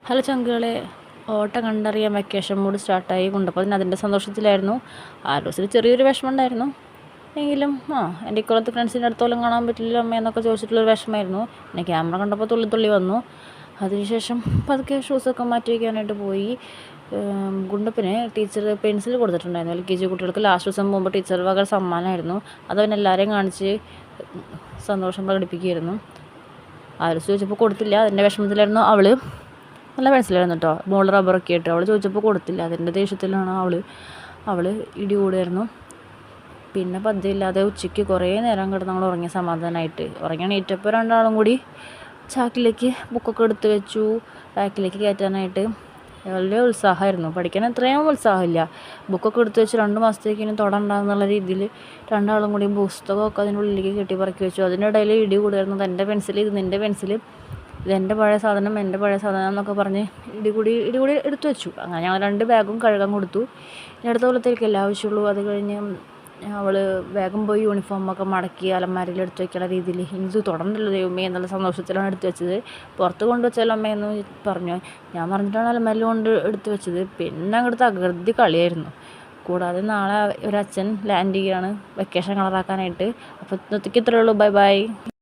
Hello ചങ്കുകളെ, ഓട്ടം കണ്ടറിയാൻ vacation mood സ്റ്റാർട്ടായി കൊണ്ടപ്പോൾ അതിൻ്റെ സന്തോഷത്തിലായിരുന്നു. ആലോചിച്ചിട്ട് ചെറിയൊരു വിഷമം ഉണ്ടായിരുന്നു. എങ്കിലും എൻ്റെ ഇക്കൊല്ലത്തെ ഫ്രണ്ട്സിൻ്റെ അടുത്തോളം കാണാൻ പറ്റില്ല അമ്മ എന്നൊക്കെ ചോദിച്ചിട്ടുള്ളൊരു വിഷമമായിരുന്നു. പിന്നെ ക്യാമറ കണ്ടപ്പോൾ തുള്ളി വന്നു. അതിനുശേഷം പതുക്കെ ഷൂസൊക്കെ മാറ്റി വയ്ക്കാനായിട്ട് പോയി. ഗുണ്ടപ്പന് ടീച്ചർ പെൻസിൽ കൊടുത്തിട്ടുണ്ടായിരുന്നു. LKG കുട്ടികൾക്ക് ലാസ്റ്റ് ദിവസം പോകുമ്പോൾ ടീച്ചർ വക സമ്മാനമായിരുന്നു. അതവൻ എല്ലാവരെയും കാണിച്ച് സന്തോഷം പ്രകടിപ്പിക്കുകയായിരുന്നു. ആലോചിച്ച് ചോദിച്ചപ്പോൾ കൊടുത്തില്ല. അതിൻ്റെ വിഷമത്തിലായിരുന്നു അവൾ. നല്ല പെൻസിലായിരുന്നു കേട്ടോ, മോള് റബ്ബറൊക്കെ ആയിട്ട്. അവൾ ചോദിച്ചപ്പോൾ കൊടുത്തില്ല. അതിൻ്റെ ദേഷ്യത്തിലാണ് അവൾ ഇടി കൂടായിരുന്നു. പിന്നെ പദ്യമില്ലാതെ ഉച്ചയ്ക്ക് കുറേ നേരം കിടന്ന് നമ്മൾ ഉറങ്ങിയ സമാധാനമായിട്ട്. ഉറങ്ങി എണീറ്റപ്പോൾ രണ്ടാളും കൂടി ചാക്കിലേക്ക് ബുക്കൊക്കെ എടുത്ത് വെച്ചു, ബാക്കിലേക്ക് കയറ്റാനായിട്ട്. വലിയ ഉത്സാഹമായിരുന്നു. പഠിക്കാൻ അത്രയും ഉത്സാഹമില്ല. ബുക്കൊക്കെ എടുത്ത് വെച്ച് 2 മാസത്തേക്ക് ഇനി തൊടണ്ടാന്നുള്ള രീതിയിൽ രണ്ടാളും കൂടി പുസ്തകമൊക്കെ അതിൻ്റെ ഉള്ളിലേക്ക് കെട്ടി പറക്കി വെച്ചു. അതിനിടയിൽ ഇടി കൂടായിരുന്നു. ഇതെൻ്റെ പെൻസിൽ, ഇത് നിൻ്റെ പെൻസിൽ, ഇതെൻ്റെ പഴയ സാധനം, എൻ്റെ പഴയ സാധനം എന്നൊക്കെ പറഞ്ഞ് ഇടികൂടി എടുത്തു വെച്ചു. അങ്ങനെ ഞങ്ങൾ 2 ബാഗും കഴുകാൻ കൊടുത്തു. ഇനി അടുത്ത കൊല്ലത്തേക്കല്ലേ ആവശ്യമുള്ളൂ. അത് കഴിഞ്ഞ് അവൾ വേഗം പോയി യൂണിഫോമൊക്കെ മടക്കി അലമാരയിൽ എടുത്ത് വെക്കുന്ന രീതിയിൽ. ഇത് തുടർന്നല്ലോ ദൈവമേ എന്നുള്ള സന്തോഷത്തിലാണ് എടുത്തു വെച്ചത്. പുറത്ത് കൊണ്ടുവച്ചാലോ അമ്മയെന്ന് പറഞ്ഞു. ഞാൻ പറഞ്ഞിട്ടാണ് അലമാരയിൽ കൊണ്ട് എടുത്തു വെച്ചത്. പിന്നെ അങ്ങോട്ട് തകൃതി കളിയായിരുന്നു. കൂടാതെ നാളെ ഒരച്ഛൻ ലാൻഡ് ചെയ്യുകയാണ് വെക്കേഷൻ കളറാക്കാനായിട്ട്. അപ്പോൾ ഇന്നത്തേക്ക് ഇത്രയേ ഉള്ളൂ. ബൈ.